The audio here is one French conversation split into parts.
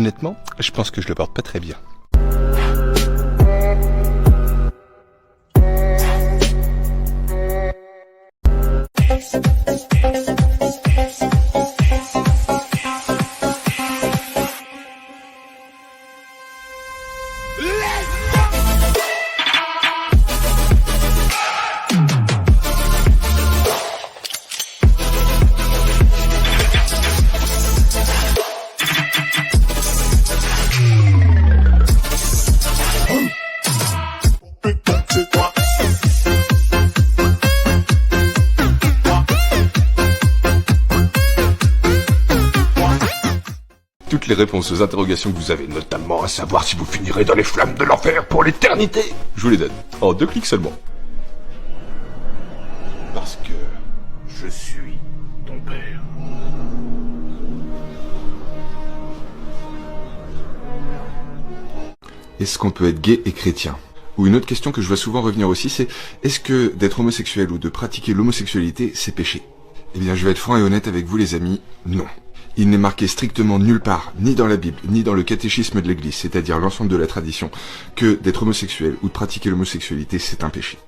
honnêtement, je pense que je le porte pas très bien. Toutes les réponses aux interrogations que vous avez, notamment à savoir si vous finirez dans les flammes de l'enfer pour l'éternité, je vous les donne en 2 clics seulement. Parce que je suis ton père. Est-ce qu'on peut être gay et chrétien ? Ou une autre question que je vois souvent revenir aussi, c'est est-ce que d'être homosexuel ou de pratiquer l'homosexualité, c'est péché ? Eh bien, je vais être franc et honnête avec vous les amis, non. Il n'est marqué strictement nulle part, ni dans la Bible, ni dans le catéchisme de l'Église, c'est-à-dire l'ensemble de la tradition, que d'être homosexuel ou de pratiquer l'homosexualité, c'est un péché.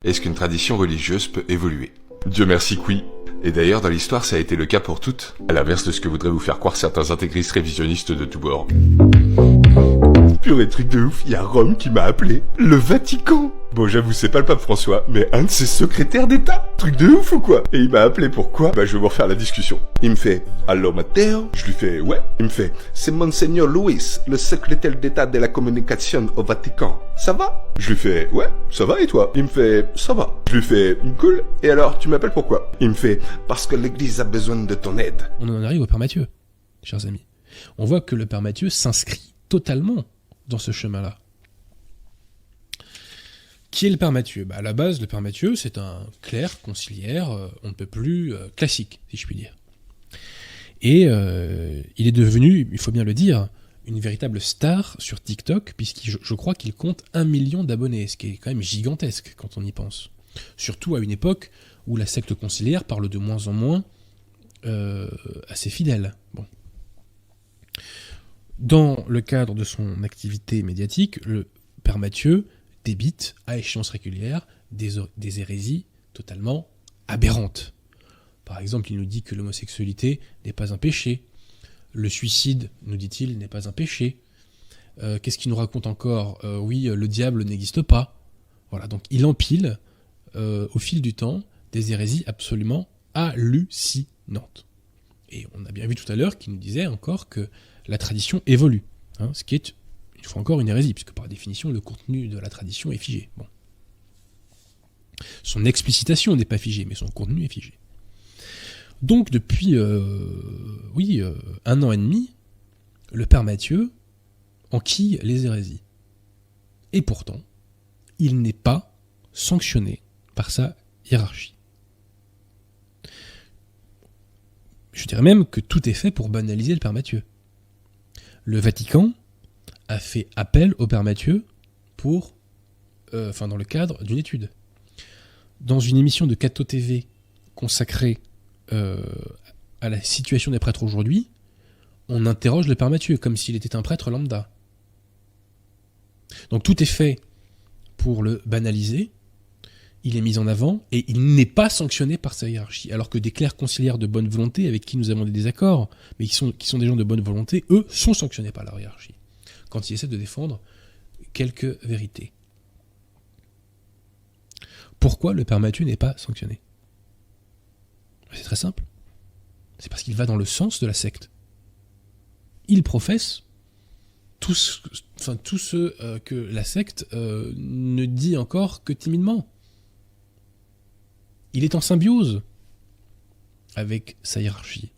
Est-ce qu'une tradition religieuse peut évoluer ? Dieu merci que oui. Et d'ailleurs, dans l'histoire, ça a été le cas pour toutes, à l'inverse de ce que voudraient vous faire croire certains intégristes révisionnistes de tous bords. Purée truc de ouf, il y a Rome qui m'a appelé le Vatican. Bon, j'avoue, c'est pas le pape François, mais un de ses secrétaires d'État. Truc de ouf ou quoi ? Et il m'a appelé pourquoi ? Bah, je vais vous refaire la discussion. Il me fait « Allô, Matteo ?» Je lui fais « Ouais ». Il me fait « C'est Monseigneur Luis, le secrétaire d'État de la communication au Vatican. Ça va ?» Je lui fais « Ouais, ça va et toi ?» Il me fait « Ça va ». Je lui fais « Cool. Et alors, tu m'appelles pourquoi ?» Il me fait « Parce que l'Église a besoin de ton aide. » On en arrive au Père Matthieu, chers amis. On voit que le Père Matthieu s'inscrit totalement dans ce chemin-là. Qui est le Père Matthieu ? À la base, le Père Matthieu, c'est un clerc conciliaire, on ne peut plus classique, si je puis dire. Et il est devenu, il faut bien le dire, une véritable star sur TikTok, je crois qu'il compte 1 million d'abonnés, ce qui est quand même gigantesque quand on y pense. Surtout à une époque où la secte conciliaire parle de moins en moins à ses fidèles. Bon. Dans le cadre de son activité médiatique, le Père Matthieu débite à échéance régulière des hérésies totalement aberrantes. Par exemple, il nous dit que l'homosexualité n'est pas un péché. Le suicide, nous dit-il, n'est pas un péché. Qu'est-ce qu'il nous raconte encore ? Oui, le diable n'existe pas. Voilà, donc il empile, au fil du temps, des hérésies absolument hallucinantes. Et on a bien vu tout à l'heure qu'il nous disait encore que la tradition évolue, hein, ce qui est une fois encore une hérésie, puisque par définition, le contenu de la tradition est figé. Bon. Son explicitation n'est pas figée, mais son contenu est figé. Donc, depuis 1 an et demi, le Père Matthieu enquille les hérésies. Et pourtant, il n'est pas sanctionné par sa hiérarchie. Je dirais même que tout est fait pour banaliser le Père Matthieu. Le Vatican a fait appel au Père Matthieu dans le cadre d'une étude. Dans une émission de Cato TV consacrée à la situation des prêtres aujourd'hui, on interroge le Père Matthieu comme s'il était un prêtre lambda. Donc tout est fait pour le banaliser, il est mis en avant et il n'est pas sanctionné par sa hiérarchie. Alors que des clercs conciliaires de bonne volonté, avec qui nous avons des désaccords, mais qui sont des gens de bonne volonté, eux sont sanctionnés par leur hiérarchie quand ils essaient de défendre quelques vérités. Pourquoi le Père Matthieu n'est pas sanctionné ? C'est très simple. C'est parce qu'il va dans le sens de la secte. Il professe tout ce que la secte ne dit encore que timidement. Il est en symbiose avec sa hiérarchie.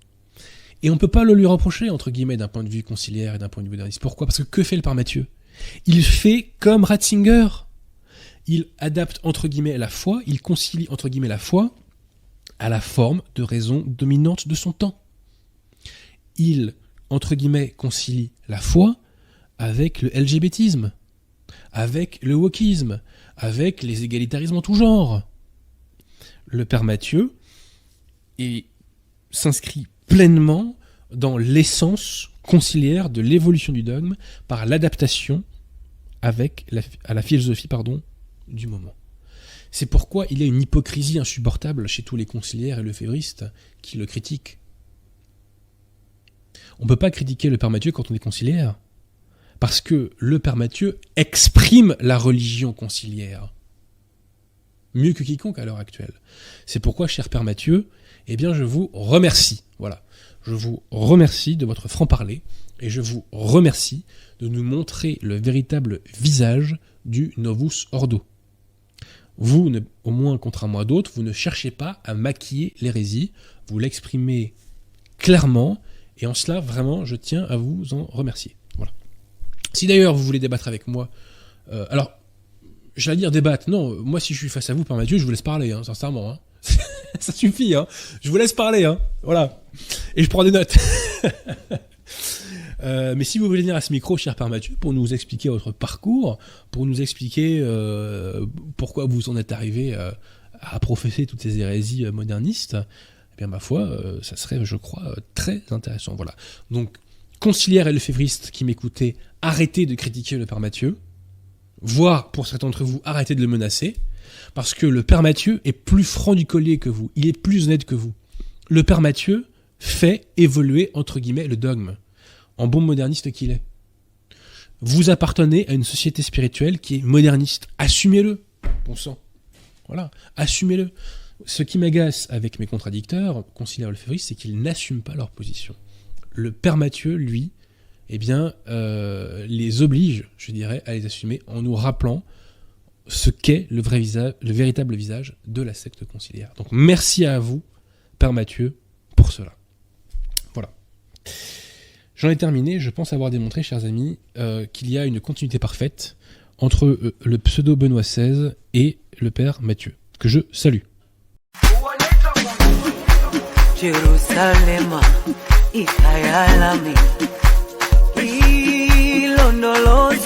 Et on ne peut pas le lui reprocher, entre guillemets, d'un point de vue conciliaire et d'un point de vue moderniste. Pourquoi ? Parce que fait le Père Matthieu ? Il fait comme Ratzinger. Il adapte, entre guillemets, la foi, il concilie, entre guillemets, la foi à la forme de raison dominante de son temps. Il, entre guillemets, concilie la foi avec le LGBTisme, avec le wokisme, avec les égalitarismes en tout genre. Le Père Matthieu est s'inscrit pleinement dans l'essence conciliaire de l'évolution du dogme par l'adaptation à la philosophie du moment. C'est pourquoi il y a une hypocrisie insupportable chez tous les conciliaires et lefévristes qui le critiquent. On ne peut pas critiquer le Père Mathieu quand on est conciliaire, parce que le Père Mathieu exprime la religion conciliaire mieux que quiconque à l'heure actuelle. C'est pourquoi, cher Père Mathieu, eh bien je vous remercie. Voilà. Je vous remercie de votre franc-parler et je vous remercie de nous montrer le véritable visage du Novus Ordo. Vous, au moins contrairement à d'autres, vous ne cherchez pas à maquiller l'hérésie, vous l'exprimez clairement, et en cela, vraiment, je tiens à vous en remercier. Voilà. Si d'ailleurs vous voulez débattre avec moi, alors, j'allais dire débattre, non, moi si je suis face à vous, Père Mathieu, je vous laisse parler, hein, sincèrement. Hein. Ça suffit, hein. Je vous laisse parler, hein. Voilà. Et je prends des notes. Mais si vous voulez venir à ce micro, cher Père Mathieu, pour nous expliquer votre parcours, pour nous expliquer pourquoi vous en êtes arrivé à professer toutes ces hérésies modernistes, eh bien ma foi, ça serait, je crois, très intéressant. Voilà. Donc, conciliaires et lefévristes qui m'écoutaient, arrêtez de critiquer le Père Mathieu, voire, pour certains d'entre vous, arrêtez de le menacer, parce que le Père Mathieu est plus franc du collier que vous, il est plus honnête que vous. Le Père Mathieu fait évoluer, entre guillemets, le dogme, en bon moderniste qu'il est. Vous appartenez à une société spirituelle qui est moderniste. Assumez-le, bon sang. Voilà, assumez-le. Ce qui m'agace avec mes contradicteurs, conciliaires et lefévristes, c'est qu'ils n'assument pas leur position. Le Père Mathieu, lui, eh bien, les oblige, je dirais, à les assumer en nous rappelant ce qu'est le véritable visage de la secte conciliaire. Donc merci à vous, Père Mathieu, pour cela. Voilà. J'en ai terminé, je pense avoir démontré, chers amis, qu'il y a une continuité parfaite entre le pseudo Benoît XVI et le Père Mathieu, que je salue. Jerusalema, ikayalami, ilondoloze.